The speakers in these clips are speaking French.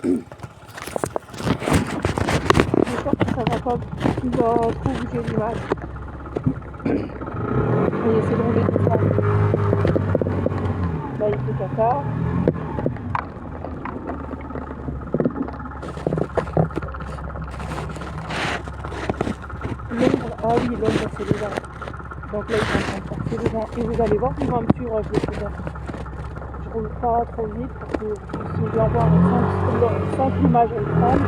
J'espère que ça va pas trop bouger l'image. Et c'est de rouler doucement. Là il fait caca. L'ombre, ah oui, l'ombre c'est les gens. Donc là ils sont en train de passer les gens. Et vous allez voir qu'ils vont me suivre avec le scooter. Je roule pas trop vite parce que si je dois voir sans que l'image elle prenne.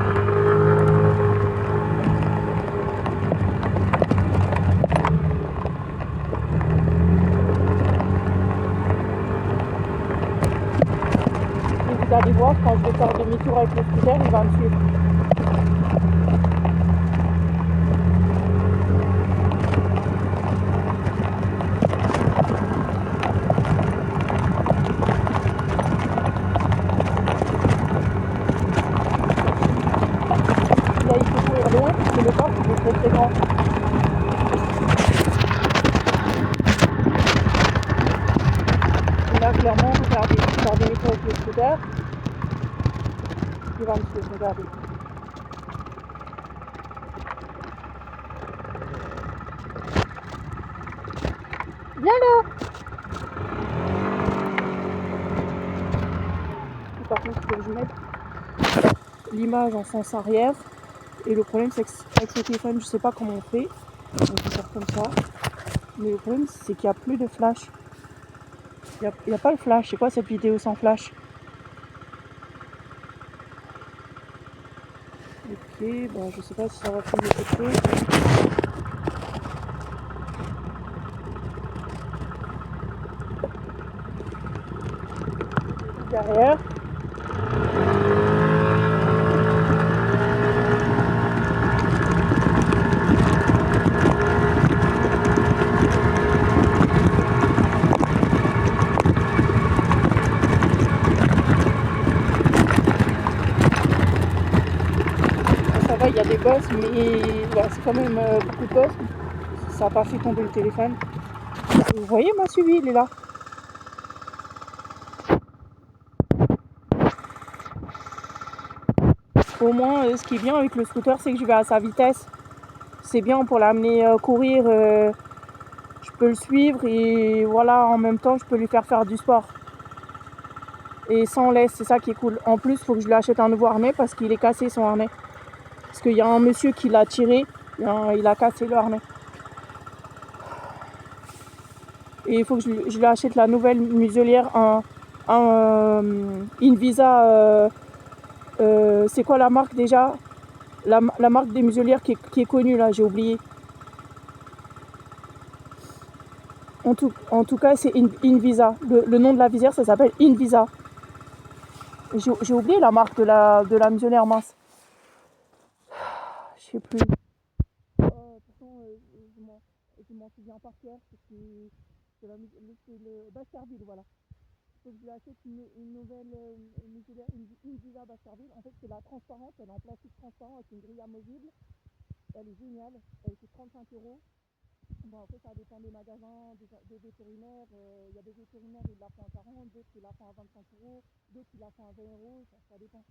Et vous allez voir quand je vais faire demi-tour avec le scooter, il va me suivre. Là il faut courir loin parce que le parc il est très très grand. Et là clairement, regardez, je vais faire demi-tour avec le scooter. Il va me suivre, regardez. Viens là. Et par contre il faut que je mette l'image en sens arrière. Et le problème c'est qu'avec ce téléphone je sais pas comment on fait. On peut faire comme ça. Mais le problème c'est qu'il n'y a plus de flash. Il n'y a pas le flash. C'est quoi cette vidéo sans flash? Ok, bon je sais pas si ça va filmer quelque chose. Derrière. Ça va, il y a des bosses, mais là, c'est quand même beaucoup de bosses. Ça n'a pas fait tomber le téléphone. Vous voyez, m'a suivi, il est là. Au moins, ce qui est bien avec le scooter, c'est que je vais à sa vitesse. C'est bien pour l'amener courir. Je peux le suivre et voilà, en même temps, je peux lui faire du sport. Et sans laisse, c'est ça qui est cool. En plus, il faut que je lui achète un nouveau harnais parce qu'il est cassé son harnais. Parce qu'il y a un monsieur qui l'a tiré, il a cassé le harnais. Et il faut que je lui achète la nouvelle muselière, Invisa. C'est quoi la marque déjà? La marque des muselières qui est connue là, j'ai oublié. En tout cas, c'est Invisa. Le nom de la visière, ça s'appelle Invisa. J'ai oublié la marque de la muselière, mince. Je sais plus. Pourtant, je m'en souviens par cœur. C'est le Baskerville, voilà. Il faut que je lui achète une nouvelle muselière, une Invisa Baskerville. En fait, c'est la transparente, elle est en plastique transparent avec une grille amovible. Elle est géniale. Elle coûte 35€. Bon, après, ça dépend des magasins, des vétérinaires. Il y a des vétérinaires, ils la font à 40, d'autres, ils la font à 25€, d'autres, ils la font à 20€, ça dépend.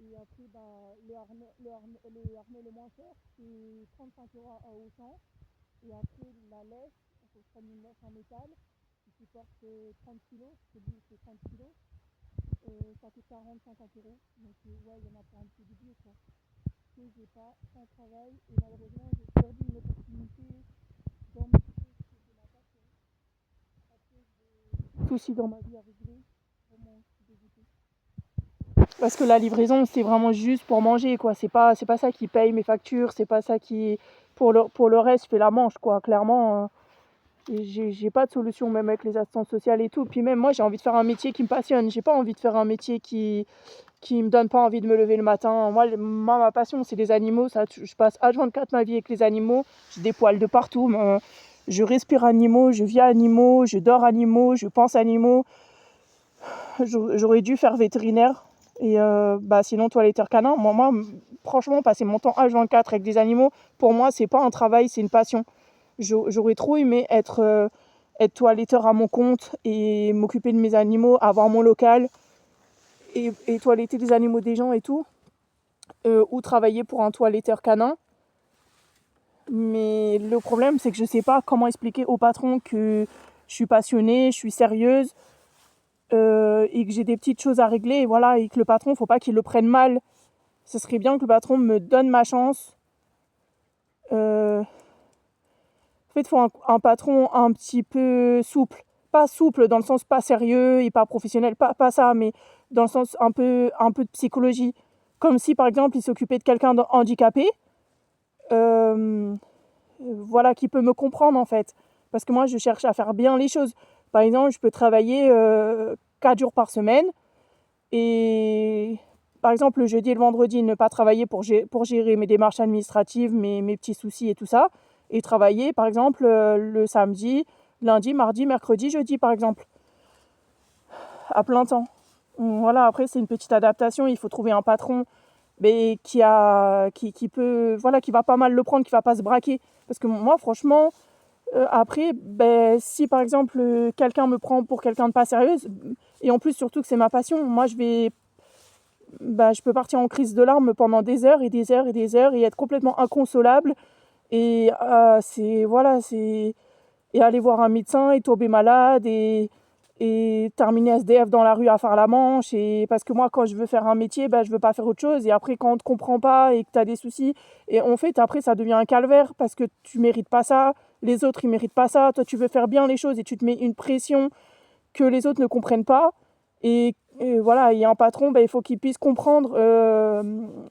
Et après, le harnais le moins cher, c'est 35€ au 100. Et après, la laisse, il faut prendre une laisse en métal qui supporte 30 kg, celui c'est 30 kg. Ça coûte 40-50€. Donc, ouais, il y en a pour un petit budget, quoi. Que j'ai pas sans travail et malheureusement, j'ai perdu une opportunité dans mon souci dans ma vie à régler. Vraiment, je suis dégoûtée. Parce que la livraison, c'est vraiment juste pour manger, quoi. C'est pas ça qui paye mes factures, c'est pas ça qui... Pour le reste, je fais la manche, quoi. Clairement, j'ai pas de solution, même avec les assistantes sociales et tout. Puis même moi, j'ai envie de faire un métier qui me passionne. J'ai pas envie de faire un métier qui me donne pas envie de me lever le matin. Moi ma passion, c'est les animaux. Ça, je passe H24 ma vie avec les animaux. J'ai des poils de partout. Je respire animaux, je vis animaux, je dors animaux, je pense animaux. J'aurais dû faire vétérinaire. Et sinon, toiletteur canin. Moi, franchement, passer mon temps H24 avec des animaux, pour moi, c'est pas un travail, c'est une passion. J'aurais trop aimé être toiletteur à mon compte et m'occuper de mes animaux, avoir mon local et toiletter les animaux des gens et tout, ou travailler pour un toiletteur canin. Mais le problème, c'est que je sais pas comment expliquer au patron que je suis passionnée, je suis sérieuse, et que j'ai des petites choses à régler, et voilà, et que le patron, faut pas qu'il le prenne mal. Ce serait bien que le patron me donne ma chance. En fait, il faut un patron un petit peu souple. Pas souple dans le sens pas sérieux et pas professionnel, pas ça, mais dans le sens un peu de psychologie. Comme si, par exemple, il s'occupait de quelqu'un de handicapé, voilà, qui peut me comprendre, en fait. Parce que moi, je cherche à faire bien les choses. Par exemple, je peux travailler 4 jours par semaine et, par exemple, le jeudi et le vendredi, ne pas travailler pour gérer mes démarches administratives, mes petits soucis et tout ça, et travailler, par exemple, le samedi, lundi, mardi, mercredi, jeudi, par exemple, à plein temps. Voilà, après, c'est une petite adaptation. Il faut trouver un patron mais qui peut, voilà, qui va pas mal le prendre, qui va pas se braquer. Parce que moi, franchement, après, si par exemple quelqu'un me prend pour quelqu'un de pas sérieuse, et en plus surtout que c'est ma passion, moi je peux partir en crise de larmes pendant des heures et des heures et des heures et être complètement inconsolable. Et et aller voir un médecin et tomber malade et terminer SDF dans la rue à faire la manche. Et parce que moi, quand je veux faire un métier, je veux pas faire autre chose. Et après, quand on te comprend pas et que tu as des soucis, et en fait, après, ça devient un calvaire parce que tu mérites pas ça, les autres, ils méritent pas ça. Toi, tu veux faire bien les choses et tu te mets une pression que les autres ne comprennent pas. Et voilà, il y a un patron, il faut qu'il puisse comprendre.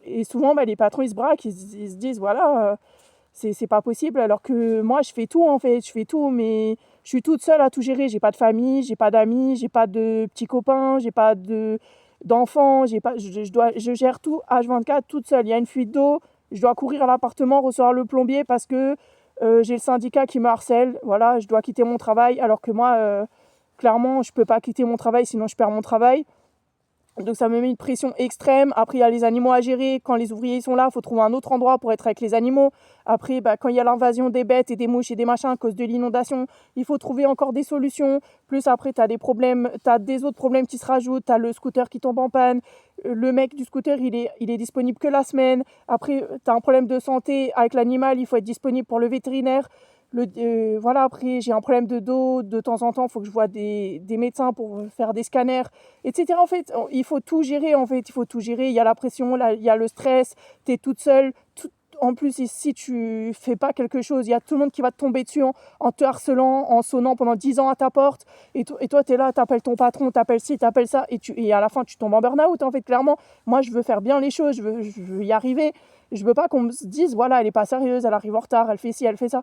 Et souvent, les patrons, ils se braquent, ils se disent, voilà, c'est pas possible. Alors que moi, je fais tout, en fait. Je fais tout, mais je suis toute seule à tout gérer. J'ai pas de famille, j'ai pas d'amis, j'ai pas de petits copains, j'ai pas d'enfants. Je gère tout H24 toute seule. Il y a une fuite d'eau, je dois courir à l'appartement, recevoir le plombier parce que j'ai le syndicat qui me harcèle. Voilà, je dois quitter mon travail. Alors que moi, clairement, je peux pas quitter mon travail, sinon je perds mon travail. Donc ça me met une pression extrême. Après, il y a les animaux à gérer. Quand les ouvriers sont là, il faut trouver un autre endroit pour être avec les animaux. Après, quand il y a l'invasion des bêtes et des mouches et des machins à cause de l'inondation, il faut trouver encore des solutions. Plus après, tu as des problèmes, tu as des autres problèmes qui se rajoutent. Tu as le scooter qui tombe en panne. Le mec du scooter, il est disponible que la semaine. Après, tu as un problème de santé avec l'animal, il faut être disponible pour le vétérinaire. Voilà, après, j'ai un problème de dos. De temps en temps, il faut que je voie des médecins pour faire des scanners, etc. En fait, il faut tout gérer. En fait, il faut tout gérer. Il y a la pression, il y a le stress. Tu es toute seule. En plus, si tu fais pas quelque chose, il y a tout le monde qui va te tomber dessus en te harcelant, en sonnant pendant 10 ans à ta porte. Et toi, tu es là, tu appelles ton patron, tu appelles ci, tu appelles ça. Et à la fin, tu tombes en burn-out, en fait, clairement. Moi, je veux faire bien les choses. Je veux y arriver. Je veux pas qu'on me dise, voilà, elle est pas sérieuse, elle arrive en retard, elle fait ci, elle fait ça.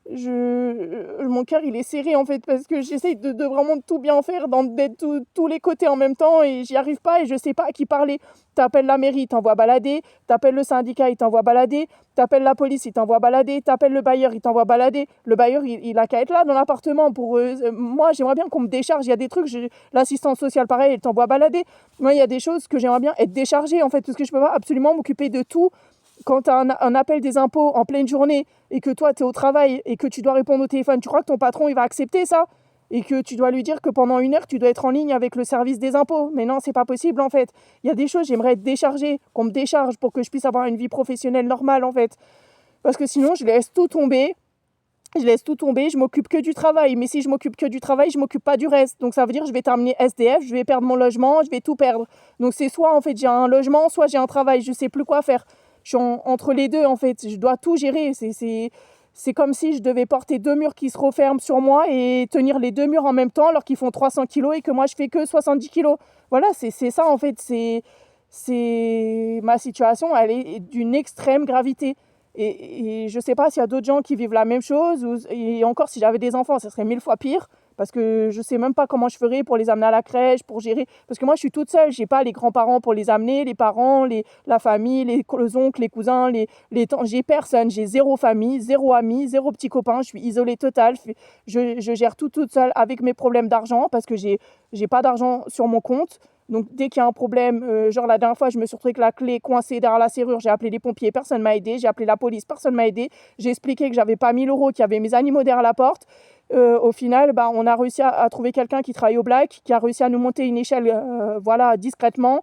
Mon cœur il est serré en fait parce que j'essaye de vraiment tout bien faire d'être tous les côtés en même temps et j'y arrive pas et je sais pas à qui parler. T'appelles la mairie, il t'envoie balader, t'appelles le syndicat, il t'envoie balader, t'appelles la police, il t'envoie balader, t'appelles le bailleur, il t'envoie balader. Le bailleur il a qu'à être là dans l'appartement pour moi j'aimerais bien qu'on me décharge. Il y a des trucs, l'assistance sociale pareil, elle t'envoie balader. Moi il y a des choses que j'aimerais bien être déchargée en fait parce que je peux pas absolument m'occuper de tout. Quand tu as un appel des impôts en pleine journée et que toi, tu es au travail et que tu dois répondre au téléphone, tu crois que ton patron, il va accepter ça? Et que tu dois lui dire que pendant 1 heure, tu dois être en ligne avec le service des impôts. Mais non, c'est pas possible, en fait. Il y a des choses, j'aimerais être déchargée, qu'on me décharge pour que je puisse avoir une vie professionnelle normale, en fait. Parce que sinon, je laisse tout tomber. Je m'occupe que du travail. Mais si je m'occupe que du travail, je m'occupe pas du reste. Donc ça veut dire que je vais terminer SDF, je vais perdre mon logement, je vais tout perdre. Donc c'est soit, en fait, j'ai un logement, soit j'ai un travail. Je sais plus quoi faire. Je suis entre les deux, en fait. Je dois tout gérer. C'est comme si je devais porter 2 murs qui se referment sur moi et tenir les 2 murs en même temps alors qu'ils font 300 kilos et que moi, je fais que 70 kilos. Voilà, c'est ça, en fait. Ma situation, elle est d'une extrême gravité. Et je ne sais pas s'il y a d'autres gens qui vivent la même chose. Et encore, si j'avais des enfants, ça serait 1000 fois pire. Parce que je ne sais même pas comment je ferais pour les amener à la crèche, pour gérer. Parce que moi, je suis toute seule. Je n'ai pas les grands-parents pour les amener, les parents, la famille, les oncles, les cousins, les tantes. J'ai personne. J'ai zéro famille, zéro ami, zéro petit copain. Je suis isolée totale. Je gère tout toute seule avec mes problèmes d'argent parce que j'ai pas d'argent sur mon compte. Donc, dès qu'il y a un problème, genre la dernière fois, je me suis retrouvée avec la clé coincée derrière la serrure. J'ai appelé les pompiers, personne ne m'a aidé. J'ai appelé la police, personne ne m'a aidé. J'ai expliqué que j'avais pas 1000 euros, qu'il y avait mes animaux derrière la porte. Au final, on a réussi à trouver quelqu'un qui travaille au black, qui a réussi à nous monter une échelle, voilà, discrètement.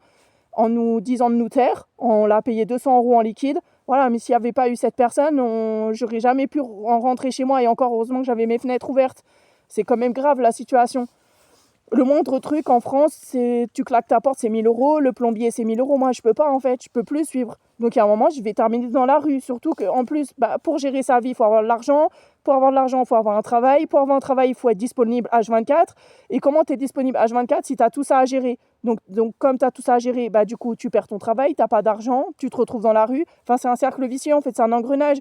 en nous disant de nous taire. On l'a payé 200 € en liquide. Voilà, mais s'il n'y avait pas eu cette personne, j'aurais jamais pu rentrer chez moi. Et encore, heureusement que j'avais mes fenêtres ouvertes. C'est quand même grave la situation. Le moindre truc en France, c'est tu claques ta porte, c'est 1 000 €. Le plombier, c'est 1 000 €. Moi, je peux pas, en fait. Je peux plus suivre. Donc, à un moment, je vais terminer dans la rue. Surtout qu'en plus, pour gérer sa vie, il faut avoir de l'argent. Pour avoir de l'argent, il faut avoir un travail. Pour avoir un travail, il faut être disponible H24. Et comment tu es disponible H24 si tu as tout ça à gérer? Donc comme tu as tout ça à gérer, du coup, tu perds ton travail, tu n'as pas d'argent, tu te retrouves dans la rue. Enfin, c'est un cercle vicieux, en fait, c'est un engrenage.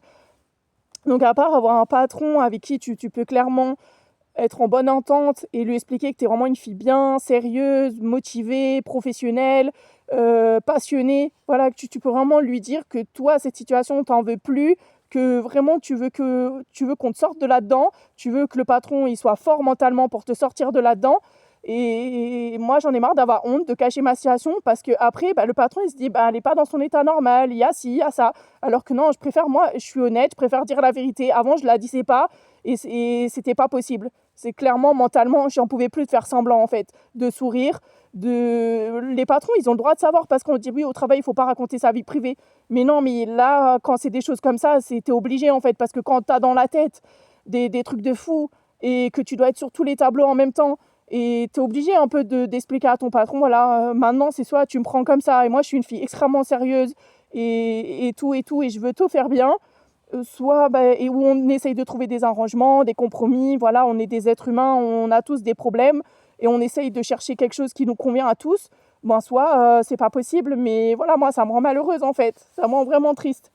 Donc, à part avoir un patron avec qui tu peux clairement être en bonne entente et lui expliquer que tu es vraiment une fille bien, sérieuse, motivée, professionnelle, passionnée. Voilà, que tu peux vraiment lui dire que toi, cette situation, t'en veux plus, que vraiment tu veux qu'on te sorte de là-dedans, tu veux que le patron il soit fort mentalement pour te sortir de là-dedans. Et moi, j'en ai marre d'avoir honte, de cacher ma situation parce qu'après, le patron, il se dit, elle n'est pas dans son état normal, il y a ci, il y a ça. Alors que non, je suis honnête, je préfère dire la vérité. Avant, je ne la disais pas et c'était pas possible. C'est clairement, mentalement, j'en pouvais plus de faire semblant, en fait, de sourire. Les patrons, ils ont le droit de savoir parce qu'on dit, oui, au travail, il ne faut pas raconter sa vie privée. Mais non, mais là, quand c'est des choses comme ça, t'es obligé, en fait, parce que quand tu as dans la tête des trucs de fou et que tu dois être sur tous les tableaux en même temps, et tu es obligé un peu d'expliquer à ton patron, voilà, maintenant, c'est soit tu me prends comme ça, et moi, je suis une fille extrêmement sérieuse, et tout, et je veux tout faire bien, soit et où on essaye de trouver des arrangements, des compromis, voilà, on est des êtres humains, on a tous des problèmes, et on essaye de chercher quelque chose qui nous convient à tous, soit c'est pas possible, mais voilà, moi, ça me rend malheureuse, en fait, ça me rend vraiment triste.